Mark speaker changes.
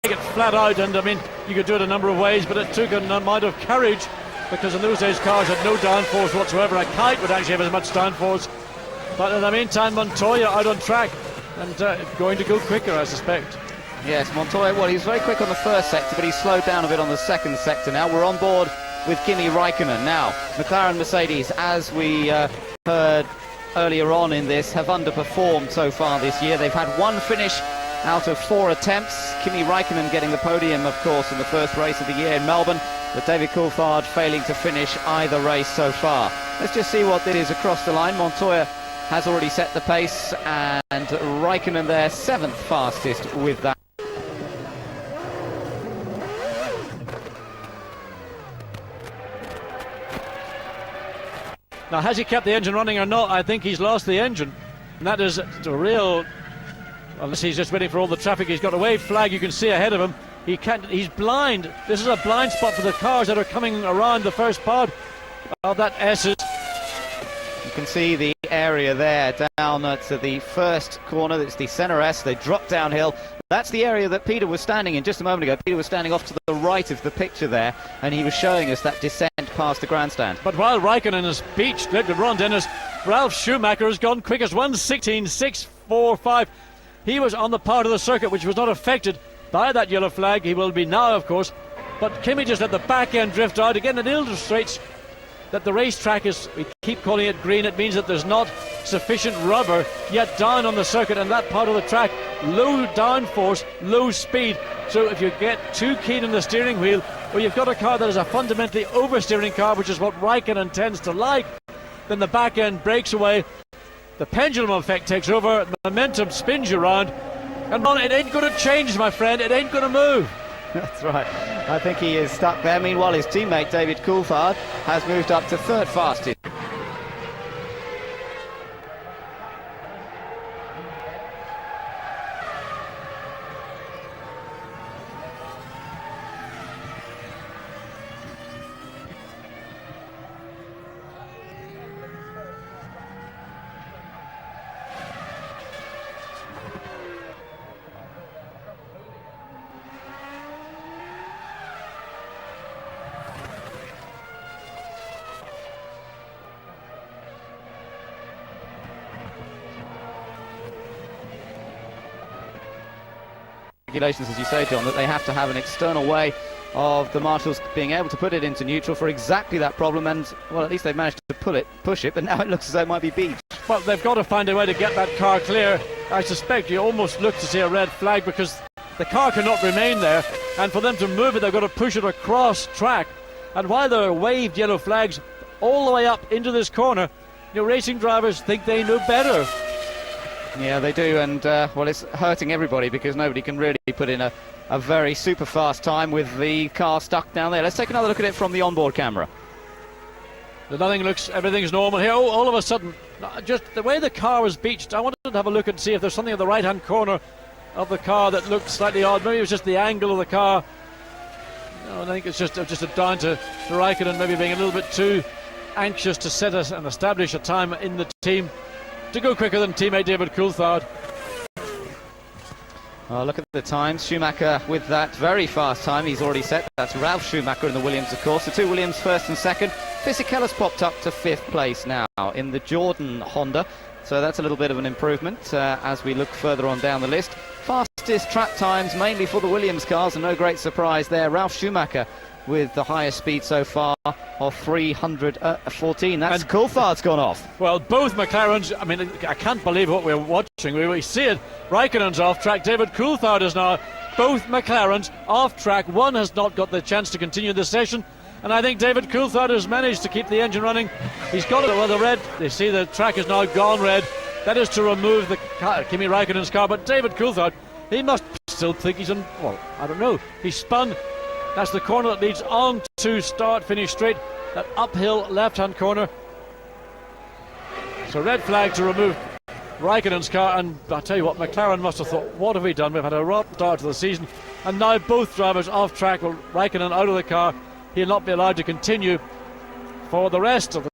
Speaker 1: it flat out, and I mean, you could do it a number of ways, but it took an amount of courage, because in those days cars had no downforce whatsoever. A kite would actually have as much downforce, but in the meantime Montoya out on track and going to go quicker, I suspect.
Speaker 2: Yes, Montoya, well, he was very quick on the first sector, but he slowed down a bit on the second sector. Now we're on board with Kimi Raikkonen. Now McLaren Mercedes, as we heard earlier on in this, have underperformed so far this year. They've had one finish out of 4 attempts. Kimi Raikkonen getting the podium, of course, in the first race of the year in Melbourne, but David Coulthard failing to finish either race so far. Let's just see what this is across the line. Montoya has already set the pace, and Raikkonen there, 7th fastest with that.
Speaker 1: Now, has he kept the engine running or not? I think he's lost the engine, and that is a real... Unless he's just waiting for all the traffic. He's got a wave flag you can see ahead of him. He can't, he's blind. This is a blind spot for the cars that are coming around the first part of that S's.
Speaker 2: You can see the area there down at the first corner. That's the centre S. They drop downhill. That's the area that Peter was standing in just a moment ago. Peter was standing off to the right of the picture there, and he was showing us that descent past the grandstand.
Speaker 1: But while Raikkonen has beached Ron Dennis, Ralf Schumacher has gone quickest, 1:16.645. He was on the part of the circuit which was not affected by that yellow flag. He will be now, of course. But Kimi just let the back end drift out. Again, it illustrates that the racetrack is, we keep calling it green. It means that there's not sufficient rubber yet down on the circuit, and that part of the track, low downforce, low speed. So if you get too keen on the steering wheel, or you've got a car that is a fundamentally oversteering car, which is what Raikkonen tends to like, then the back end breaks away. The pendulum effect takes over, momentum spins you around, and it ain't going to change, my friend, it ain't going to move.
Speaker 2: That's right, I think he is stuck there. Meanwhile, his teammate David Coulthard has moved up to 3rd fastest. Regulations, as you say, John, that they have to have an external way of the marshals being able to put it into neutral for exactly that problem, and well, at least they've managed to push it, but now it looks as though it might be beached.
Speaker 1: Well, they've got to find a way to get that car clear. I suspect you almost look to see a red flag, because the car cannot remain there, and for them to move it, they've got to push it across track. And while there are waved yellow flags all the way up into this corner, racing drivers think they know better.
Speaker 2: Yeah, they do, and well, it's hurting everybody, because nobody can really put in a very super fast time with the car stuck down there. Let's take another look at it from the onboard camera.
Speaker 1: Everything's normal here. Oh, all of a sudden, just the way the car was beached, I wanted to have a look and see if there's something in the right-hand corner of the car that looked slightly odd. Maybe it was just the angle of the car. No, I think it's just down to Raikkonen maybe being a little bit too anxious to set and establish a time in the team to go quicker than teammate David Coulthard.
Speaker 2: Look at the times. Schumacher with that very fast time he's already set. That's Ralf Schumacher in the Williams, of course. The two Williams 1st and 2nd. Fisichella's popped up to 5th place now in the Jordan Honda. So that's a little bit of an improvement as we look further on down the list. Fastest track times mainly for the Williams cars, and no great surprise there. Ralf Schumacher with the highest speed so far of 314. That's Coulthard's gone off.
Speaker 1: Well, both McLarens, I mean, I can't believe what we're watching. We see it. Raikkonen's off track. David Coulthard is now. Both McLarens off track. One has not got the chance to continue the session, and I think David Coulthard has managed to keep the engine running. He's got it with the red. They see the track is now gone red. That is to remove the Kimi Raikkonen's car, but David Coulthard, he must still think he's in, well, I don't know. He spun. That's the corner that leads on to start, finish straight, that uphill left-hand corner. So red flag to remove Raikkonen's car, and I tell you what, McLaren must have thought, what have we done? We've had a rough start to the season, and now both drivers off track. With Raikkonen out of the car, he'll not be allowed to continue for the rest of the